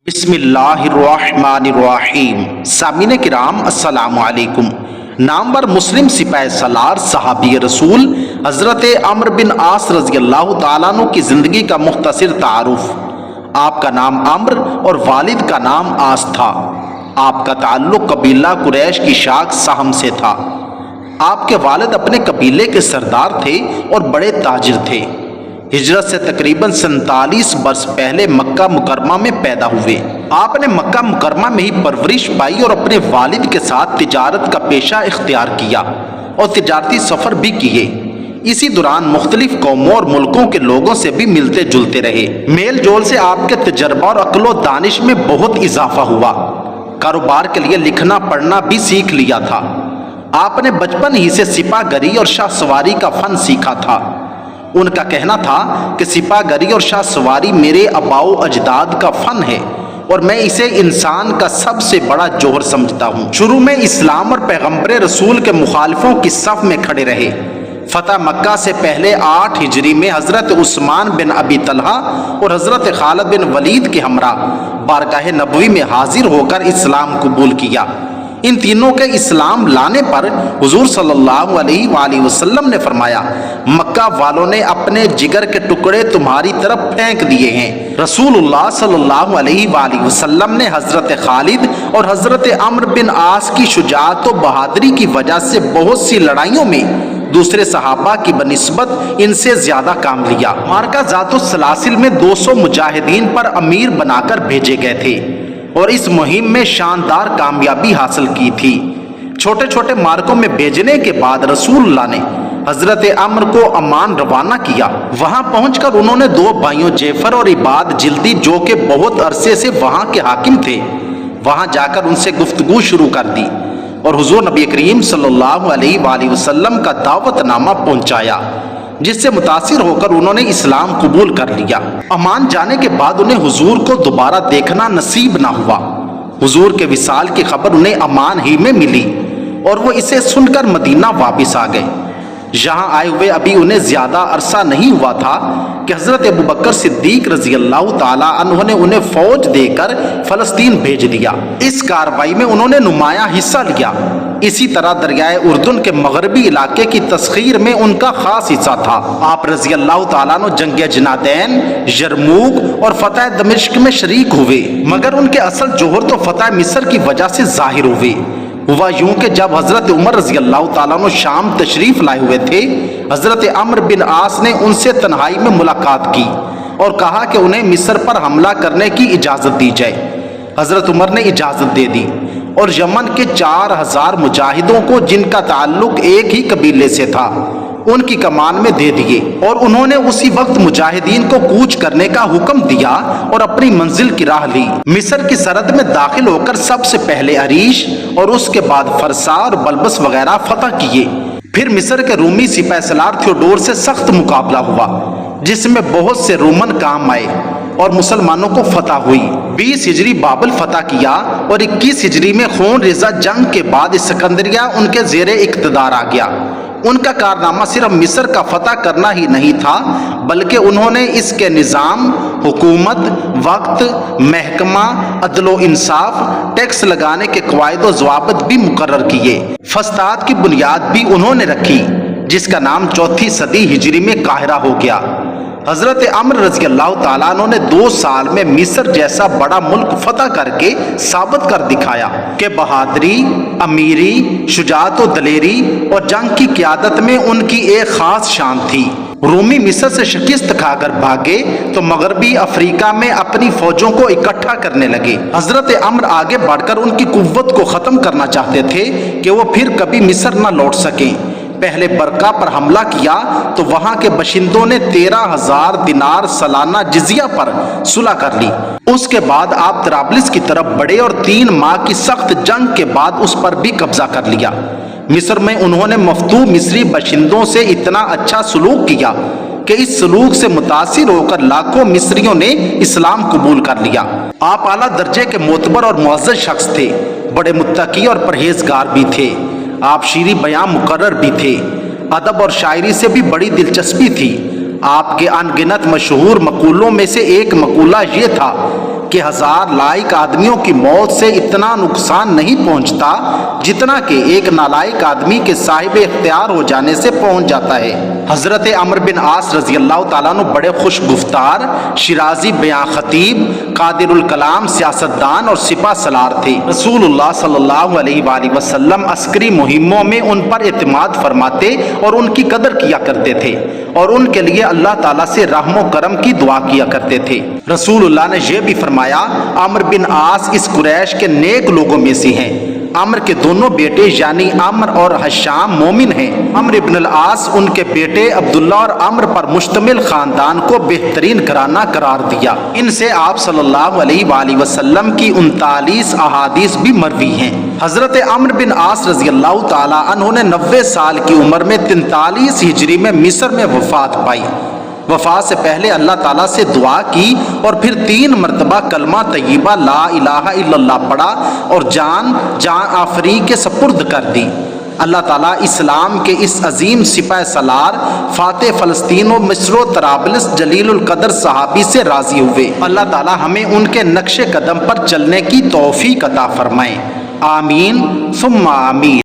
بسم اللہ الرحمن الرحیم۔ سامعین کرام السلام علیکم۔ نامور مسلم سپاہ سالار صحابی رسول حضرت عمرو بن عاص رضی اللہ تعالیٰ عنہ کی زندگی کا مختصر تعارف۔ آپ کا نام عمرو اور والد کا نام عاص تھا۔ آپ کا تعلق قبیلہ قریش کی شاخ سہم سے تھا۔ آپ کے والد اپنے قبیلے کے سردار تھے اور بڑے تاجر تھے۔ ہجرت سے تقریباً 47 برس پہلے مکہ مکرمہ میں پیدا ہوئے۔ آپ نے مکہ مکرمہ میں ہی پرورش پائی اور اپنے والد کے ساتھ تجارت کا پیشہ اختیار کیا اور تجارتی سفر بھی کیے۔ اسی دوران مختلف قوموں اور ملکوں کے لوگوں سے بھی ملتے جلتے رہے۔ میل جول سے آپ کے تجربہ اور عقل و دانش میں بہت اضافہ ہوا۔ کاروبار کے لیے لکھنا پڑھنا بھی سیکھ لیا تھا۔ آپ نے بچپن ہی سے سپاہ گری اور شاہ سواری کا فن سیکھا تھا۔ ان کا کہنا تھا کہ سپاہ گری اور شاہ سواری میرے آباء و اجداد کا فن ہے اور میں اسے انسان کا سب سے بڑا جوہر سمجھتا ہوں۔ شروع میں اسلام اور پیغمبر رسول کے مخالفوں کی صف میں کھڑے رہے۔ فتح مکہ سے پہلے 8 ہجری میں حضرت عثمان بن ابی طلحہ اور حضرت خالد بن ولید کے ہمراہ بارگاہ نبوی میں حاضر ہو کر اسلام قبول کیا۔ ان تینوں کے اسلام لانے پر حضور صلی اللہ علیہ وآلہ وسلم نے فرمایا، مکہ والوں نے اپنے جگر کے ٹکڑے تمہاری طرف پھینک دیے ہیں۔ رسول اللہ صلی اللہ علیہ وآلہ وسلم نے حضرت خالد اور حضرت عمرو بن عاص کی شجاعت و بہادری کی وجہ سے بہت سی لڑائیوں میں دوسرے صحابہ کی بنسبت ان سے زیادہ کام لیا۔ معرکہ ذات السلاسل میں 200 مجاہدین پر امیر بنا کر بھیجے گئے تھے اور اس مہم میں شاندار کامیابی حاصل کی تھی۔ چھوٹے چھوٹے مارکوں میں بھیجنے کے بعد رسول اللہ نے حضرت عمرو کو عمان روانہ کیا۔ وہاں پہنچ کر انہوں نے 2 بھائیوں جعفر اور عباد جلدی، جو کہ بہت عرصے سے وہاں کے حاکم تھے، وہاں جا کر ان سے گفتگو شروع کر دی اور حضور نبی کریم صلی اللہ علیہ وآلہ وسلم کا دعوت نامہ پہنچایا، جس سے متاثر ہو کر انہوں نے اسلام قبول کر لیا۔ عمان جانے کے بعد انہیں حضور کو دوبارہ دیکھنا نصیب نہ ہوا۔ حضور کے وصال کی خبر انہیں عمان ہی میں ملی اور وہ اسے سن کر مدینہ واپس آ گئے۔ یہاں آئے ہوئے ابھی انہیں زیادہ عرصہ نہیں ہوا تھا کہ حضرت ابوبکر صدیق رضی اللہ تعالیٰ عنہ نے انہیں فوج دے کر فلسطین بھیج دیا۔ اس کارروائی میں انہوں نے نمایاں حصہ لیا۔ اسی طرح دریائے اردن کے مغربی علاقے کی تسخیر میں ان کا خاص حصہ تھا۔ آپ رضی اللہ تعالیٰ عنہ جنگ جنادین، یرموک اور فتح دمشق میں شریک ہوئے، مگر ان کے اصل جوہر تو فتح مصر کی وجہ سے ظاہر ہوئے۔ ہوا یوں کہ جب حضرت عمر رضی اللہ تعالیٰ عنہ شام تشریف لائے ہوئے تھے، حضرت عمرو بن عاص نے ان سے تنہائی میں ملاقات کی اور کہا کہ انہیں مصر پر حملہ کرنے کی اجازت دی جائے۔ حضرت عمر نے اجازت دے دی اور یمن کے 4000 مجاہدوں کو، جن کا تعلق ایک ہی قبیلے سے تھا، ان کی کمان میں دے دیے اور انہوں نے اسی وقت مجاہدین کو کوچ کرنے کا حکم دیا اور اپنی منزل کی راہ لی۔ مصر کی سرحد میں داخل ہو کر سب سے پہلے عریش اور اس کے بعد فرسا اور بلبس وغیرہ فتح کیے۔ پھر مصر کے رومی سپہ سالار تھیوڈور سے سخت مقابلہ ہوا، جس میں بہت سے رومن کام آئے اور مسلمانوں کو فتح ہوئی۔ 20 ہجری بابل فتح کیا اور 21 ہجری میں خون ریزہ جنگ کے بعد اسکندریہ ان کے زیر اقتدار آ گیا۔ ان کا کارنامہ صرف مصر کا فتح کرنا ہی نہیں تھا، بلکہ انہوں نے اس کے نظام، حکومت، وقت، محکمہ، عدل و انصاف، ٹیکس لگانے کے قواعد و ضوابط بھی مقرر کیے۔ فسطاط کی بنیاد بھی انہوں نے رکھی، جس کا نام 4 صدی ہجری میں قاہرہ ہو گیا۔ حضرت عمرو رضی اللہ تعالیٰ عنہ نے 2 سال میں مصر جیسا بڑا ملک فتح کر کے ثابت کر دکھایا کہ بہادری، امیری، شجاعت و دلیری اور جنگ کی قیادت میں ان کی ایک خاص شان تھی۔ رومی مصر سے شکست کھا کر بھاگے تو مغربی افریقہ میں اپنی فوجوں کو اکٹھا کرنے لگے۔ حضرت عمرو آگے بڑھ کر ان کی قوت کو ختم کرنا چاہتے تھے کہ وہ پھر کبھی مصر نہ لوٹ سکیں۔ پہلے برقہ پر حملہ کیا تو وہاں کے باشندوں نے 13,000 دینار سالانہ جزیہ پر صلح کر لی۔ اس کے بعد آپ طرابلس کی طرف بڑھے اور 3 ماہ کی سخت جنگ کے بعد اس پر بھی قبضہ کر لیا۔ مصر میں انہوں نے مفتوح مصری باشندوں سے اتنا اچھا سلوک کیا کہ اس سلوک سے متاثر ہو کر لاکھوں مصریوں نے اسلام قبول کر لیا۔ آپ اعلیٰ درجے کے معتبر اور معزز شخص تھے، بڑے متقی اور پرہیزگار بھی تھے۔ آپ شیریں بیاں مقرر بھی تھے۔ ادب اور شاعری سے بھی بڑی دلچسپی تھی۔ آپ کے ان گنت مشہور مقولوں میں سے ایک مقولہ یہ تھا کہ 1000 لائق آدمیوں کی موت سے اتنا نقصان نہیں پہنچتا جتنا کہ ایک نالائق آدمی کے صاحب اختیار ہو جانے سے پہنچ جاتا ہے۔ حضرت عمرو بن عاص رضی اللہ تعالیٰ عنہ بڑے خوش گفتار، شیرازی بیان خطیب، قادر الکلام سیاستدان اور سپہ سالار تھے۔ رسول اللہ صلی اللہ علیہ وآلہ وسلم عسکری مہموں میں ان پر اعتماد فرماتے اور ان کی قدر کیا کرتے تھے اور ان کے لیے اللہ تعالیٰ سے رحم و کرم کی دعا کیا کرتے تھے۔ رسول اللہ نے یہ بھی فرمایا، عمرو بن عاص اس قریش کے نیک لوگوں میں سے ہیں۔ عمرو کے دونوں بیٹے یعنی عمرو اور ہشام مومن ہیں۔ عمرو بن العاص ان کے بیٹے عبداللہ اور عمرو پر مشتمل خاندان کو بہترین گھرانہ قرار دیا۔ ان سے آپ صلی اللہ علیہ وآلہ وسلم کی 39 احادیث بھی مروی ہیں۔ حضرت عمرو بن عاص رضی اللہ تعالیٰ عنہ نے 90 سال کی عمر میں 43 ہجری میں مصر میں وفات پائی۔ وفات سے پہلے اللہ تعالیٰ سے دعا کی اور پھر 3 مرتبہ کلمہ طیبہ لا الہ الا اللہ پڑھا اور جان آفری کے سپرد کر دی۔ اللہ تعالیٰ اسلام کے اس عظیم سپہ سالار، فاتح فلسطین و مصر و طرابلس، جلیل القدر صحابی سے راضی ہوئے۔ اللہ تعالیٰ ہمیں ان کے نقش قدم پر چلنے کی توفیق عطا فرمائے۔ آمین ثم آمین۔